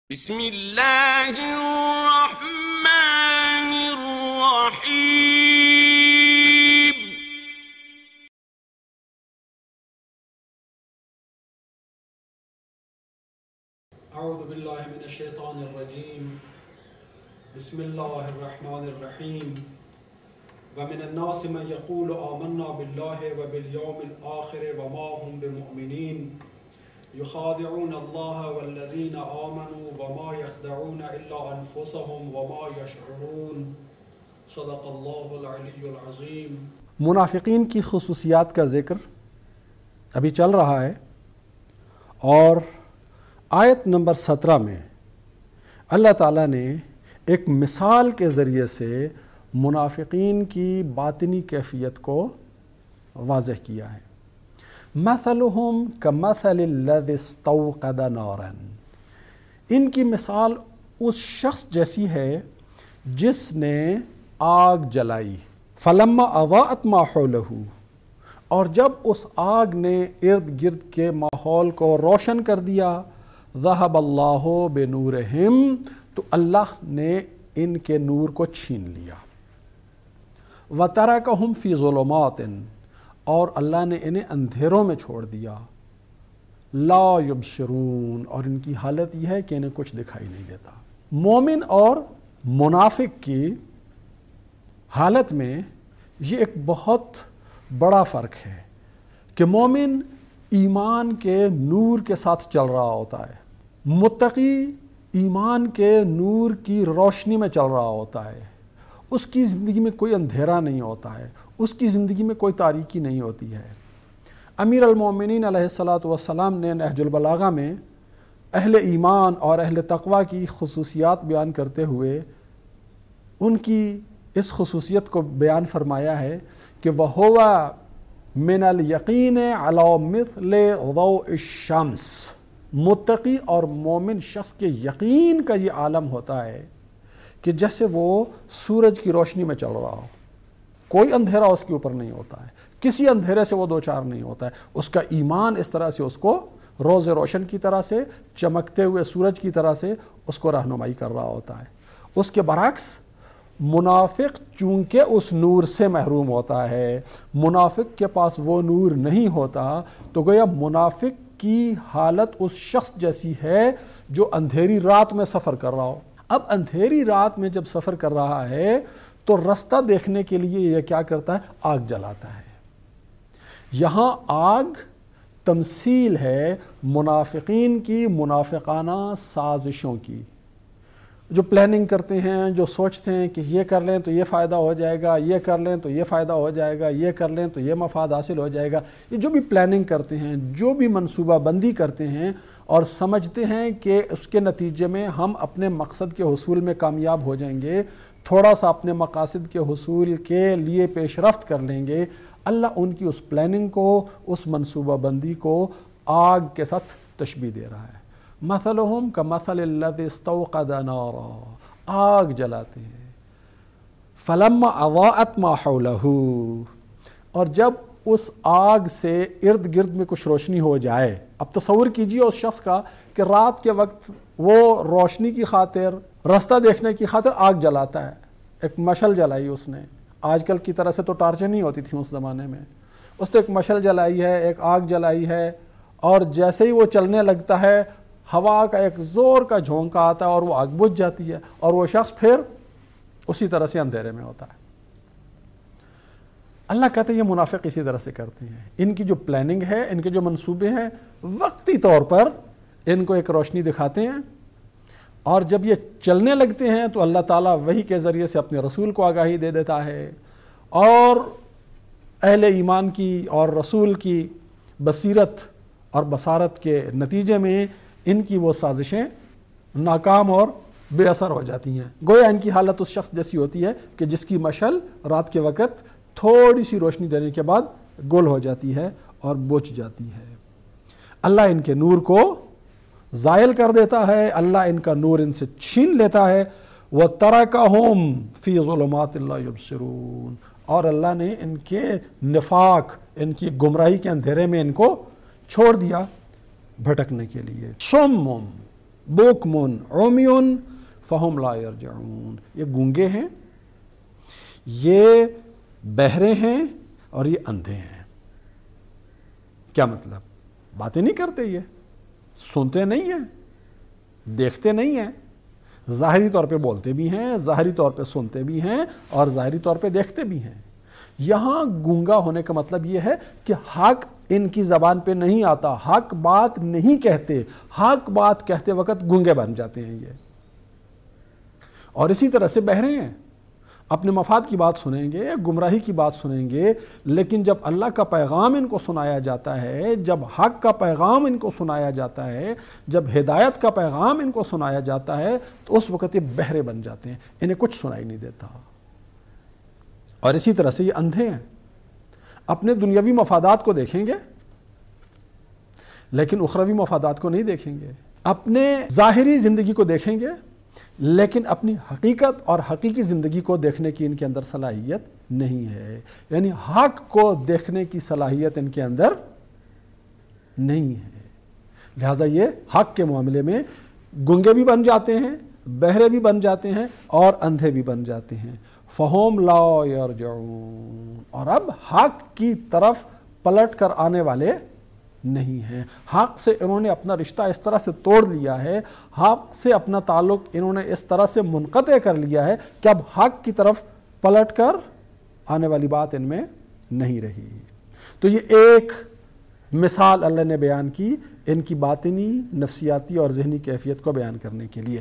بسم اللہ الرحمن الرحیم اعوذ باللہ من الشیطان الرجیم بسم اللہ الرحمن الرحیم ومن الناس من يقول آمنا باللہ وبالیوم الآخر وما هم بمؤمنین يخادعون اللہ والذین آمنوا وما يخدعون الا انفسهم وما يشعرون صدق اللہ العلی العظیم۔ منافقین کی خصوصیات کا ذکر ابھی چل رہا ہے اور آیت نمبر 17 میں اللہ تعالیٰ نے ایک مثال کے ذریعے سے منافقین کی باطنی کیفیت کو واضح کیا ہے۔ مثلہم کمثل الذی استوقد نارا، ان کی مثال اس شخص جیسی ہے جس نے آگ جلائی، فلما اضاءت ما حولہ، اور جب اس آگ نے ارد گرد کے ماحول کو روشن کر دیا، ذہب اللہ بنورہم، تو اللہ نے ان کے نور کو چھین لیا، وترکہم فی ظلمات، اور اللہ نے انہیں اندھیروں میں چھوڑ دیا، لا یبصرون، اور ان کی حالت یہ ہے کہ انہیں کچھ دکھائی نہیں دیتا۔ مومن اور منافق کی حالت میں یہ ایک بہت بڑا فرق ہے کہ مومن ایمان کے نور کے ساتھ چل رہا ہوتا ہے، متقی ایمان کے نور کی روشنی میں چل رہا ہوتا ہے، اس کی زندگی میں کوئی اندھیرا نہیں ہوتا ہے، اس کی زندگی میں کوئی تاریکی نہیں ہوتی ہے۔ امیر المومنین علیہ السلام نے نہج البلاغہ میں اہل ایمان اور اہل تقوی کی خصوصیات بیان کرتے ہوئے ان کی اس خصوصیت کو بیان فرمایا ہے کہ وَهُوَ مِنَ الْيَقِينِ عَلَى مِثْلِ ضَوْءِ الشَّمْسِ، متقی اور مومن شخص کے یقین کا یہ عالم ہوتا ہے کہ جیسے وہ سورج کی روشنی میں چل رہا ہو، کوئی اندھیرا اس کے اوپر نہیں ہوتا ہے، کسی اندھیرے سے وہ دوچار نہیں ہوتا ہے، اس کا ایمان اس طرح سے اس کو روز روشن کی طرح سے، چمکتے ہوئے سورج کی طرح سے اس کو رہنمائی کر رہا ہوتا ہے۔ اس کے برعکس منافق چونکہ اس نور سے محروم ہوتا ہے، منافق کے پاس وہ نور نہیں ہوتا، تو گویا منافق کی حالت اس شخص جیسی ہے جو اندھیری رات میں سفر کر رہا ہو۔ اب اندھیری رات میں جب سفر کر رہا ہے تو رستہ دیکھنے کے لیے یہ کیا کرتا ہے؟ آگ جلاتا ہے۔ یہاں آگ تمثیل ہے منافقین کی منافقانہ سازشوں کی، جو پلاننگ کرتے ہیں، جو سوچتے ہیں کہ یہ کر لیں تو یہ فائدہ ہو جائے گا، یہ کر لیں تو یہ فائدہ ہو جائے گا، یہ کر لیں تو یہ مفاد حاصل ہو جائے گا، یہ جو بھی پلاننگ کرتے ہیں، جو بھی منصوبہ بندی کرتے ہیں اور سمجھتے ہیں کہ اس کے نتیجے میں ہم اپنے مقصد کے حصول میں کامیاب ہو جائیں گے، تھوڑا سا اپنے مقاصد کے حصول کے لیے پیش رفت کر لیں گے، اللہ ان کی اس پلاننگ کو، اس منصوبہ بندی کو آگ کے ساتھ تشبیہ دے رہا ہے۔ مثلہم کمثل الذی استوقد نارا، آگ جلاتے ہیں، فلما اضاءت ما حولہ، اور جب اس آگ سے ارد گرد میں کچھ روشنی ہو جائے۔ اب تصور کیجئے اس شخص کا کہ رات کے وقت وہ روشنی کی خاطر، رستہ دیکھنے کی خاطر آگ جلاتا ہے، ایک مشعل جلائی اس نے، آج کل کی طرح سے تو ٹارچیں نہیں ہوتی تھیں اس زمانے میں، اس نے ایک مشعل جلائی ہے، ایک آگ جلائی ہے، اور جیسے ہی وہ چلنے لگتا ہے ہوا کا ایک زور کا جھونکا آتا ہے اور وہ آگ بجھ جاتی ہے، اور وہ شخص پھر اسی طرح سے اندھیرے میں ہوتا ہے۔ اللہ کہتے ہیں یہ منافق اسی طرح سے کرتے ہیں، ان کی جو پلاننگ ہے، ان کے جو منصوبے ہیں، وقتی طور پر ان کو ایک روشنی دکھاتے ہیں، اور جب یہ چلنے لگتے ہیں تو اللہ تعالیٰ وحی کے ذریعے سے اپنے رسول کو آگاہی دے دیتا ہے، اور اہل ایمان کی اور رسول کی بصیرت اور بصارت کے نتیجے میں ان کی وہ سازشیں ناکام اور بے اثر ہو جاتی ہیں۔ گویا ان کی حالت اس شخص جیسی ہوتی ہے کہ جس کی مشعل رات کے وقت تھوڑی سی روشنی دینے کے بعد گل ہو جاتی ہے اور بجھ جاتی ہے۔ اللہ ان کے نور کو زائل کر دیتا ہے، اللہ ان کا نور ان سے چھین لیتا ہے، وَتَرَكَهُمْ فِي ظُلُمَاتٍ لَا يُبْصِرُونَ، اور اللہ نے ان کے نفاق، ان کی گمراہی کے اندھیرے میں ان کو چھوڑ دیا بھٹکنے کے لیے۔ سم، بوکمن عمیون فہم لا یرجعون، یہ گونگے ہیں، یہ بہرے ہیں اور یہ اندھے ہیں۔ کیا مطلب؟ باتیں نہیں کرتے، یہ سنتے نہیں ہیں، دیکھتے نہیں ہیں، ظاہری طور پہ بولتے بھی ہیں، ظاہری طور پہ سنتے بھی ہیں اور ظاہری طور پہ دیکھتے بھی ہیں۔ یہاں گونگا ہونے کا مطلب یہ ہے کہ حق ان کی زبان پہ نہیں آتا، حق بات نہیں کہتے، حق بات کہتے وقت گونگے بن جاتے ہیں یہ۔ اور اسی طرح سے بہرے ہیں، اپنے مفاد کی بات سنیں گے، گمراہی کی بات سنیں گے، لیکن جب اللہ کا پیغام ان کو سنایا جاتا ہے، جب حق کا پیغام ان کو سنایا جاتا ہے، جب ہدایت کا پیغام ان کو سنایا جاتا ہے، تو اس وقت یہ بہرے بن جاتے ہیں، انہیں کچھ سنائی نہیں دیتا۔ اور اسی طرح سے یہ اندھے ہیں، اپنے دنیاوی مفادات کو دیکھیں گے لیکن اخروی مفادات کو نہیں دیکھیں گے، اپنے ظاہری زندگی کو دیکھیں گے لیکن اپنی حقیقت اور حقیقی زندگی کو دیکھنے کی ان کے اندر صلاحیت نہیں ہے، یعنی حق کو دیکھنے کی صلاحیت ان کے اندر نہیں ہے۔ لہٰذا یہ حق کے معاملے میں گنگے بھی بن جاتے ہیں، بہرے بھی بن جاتے ہیں اور اندھے بھی بن جاتے ہیں۔ فَهُمْ لَا يَرْجِعُونَ، اور اب حق کی طرف پلٹ کر آنے والے نہیں ہیں۔ حق سے انہوں نے اپنا رشتہ اس طرح سے توڑ لیا ہے، حق سے اپنا تعلق انہوں نے اس طرح سے منقطع کر لیا ہے کہ اب حق کی طرف پلٹ کر آنے والی بات ان میں نہیں رہی۔ تو یہ ایک مثال اللہ نے بیان کی ان کی باطنی، نفسیاتی اور ذہنی کیفیت کو بیان کرنے کے لیے۔